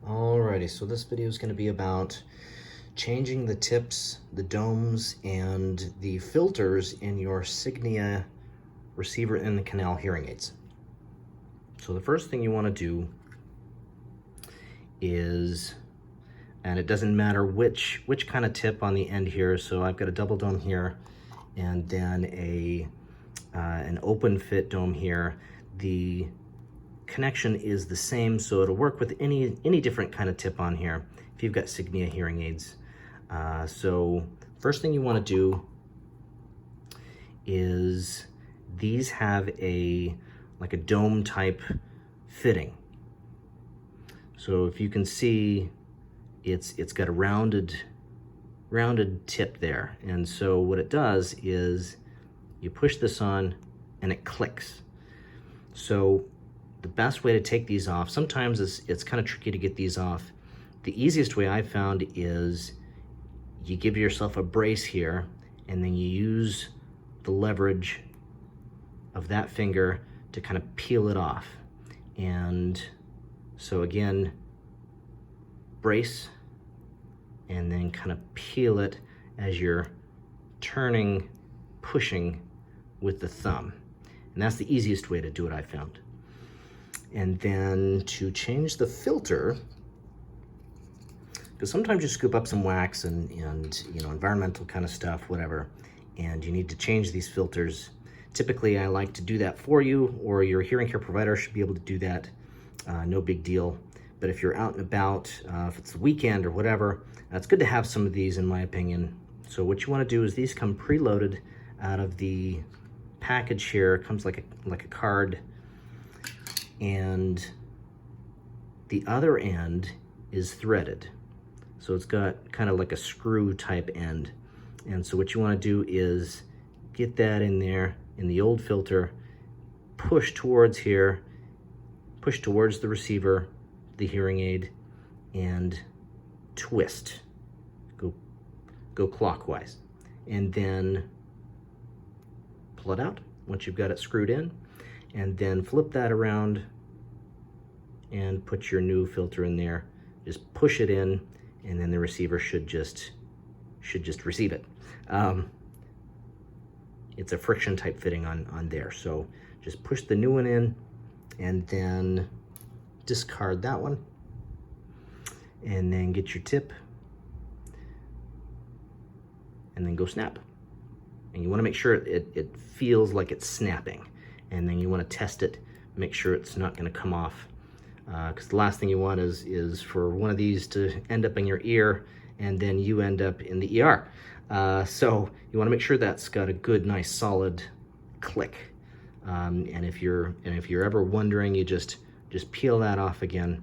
Alrighty, so this video is going to be about changing the tips, the domes, and the filters in your Signia receiver-in-the-canal hearing aids. So the first thing you want to do is, and it doesn't matter which kind of tip on the end here, so I've got a double dome here and then an open fit dome here. The connection is the same, so it'll work with any different kind of tip on here if you've got Signia hearing aids. So first thing you want to do is these have like a dome type fitting. So if you can see, it's got a rounded tip there, and so what it does is you push this on and it clicks. So the best way to take these off, sometimes it's kind of tricky to get these off. The easiest way I've found is you give yourself a brace here and then you use the leverage of that finger to kind of peel it off. And so again, brace and then kind of peel it as you're turning, pushing with the thumb. And that's the easiest way to do it, I found. And then to change the filter, because sometimes you scoop up some wax and you know, environmental kind of stuff, whatever, and you need to change these filters. Typically, I like to do that for you, or your hearing care provider should be able to do that. No big deal. But if you're out and about, if it's the weekend or whatever, it's good to have some of these, in my opinion. So what you want to do is these come preloaded out of the package here. It comes like a card. And the other end is threaded. So it's got kind of like a screw type end. And so what you want to do is get that in there in the old filter, push towards here, push towards the receiver, the hearing aid, and twist. Go clockwise. And then pull it out once you've got it screwed in. And then flip that around and put your new filter in there. Just push it in, and then the receiver should just receive it. It's a friction type fitting on there. So just push the new one in and then discard that one. And then get your tip and then go snap. And you want to make sure it feels like it's snapping. And then you want to test it, make sure it's not going to come off. Because the last thing you want is for one of these to end up in your ear and then you end up in the ER. So you want to make sure that's got a good, nice, solid click. And if you're ever wondering, you just peel that off again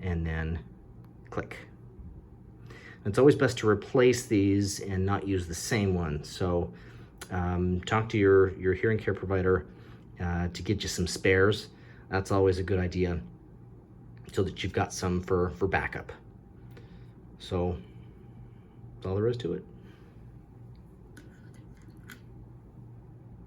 and then click. It's always best to replace these and not use the same one. So talk to your hearing care provider to get you some spares. That's always a good idea, so that you've got some for backup. So that's all there is to it.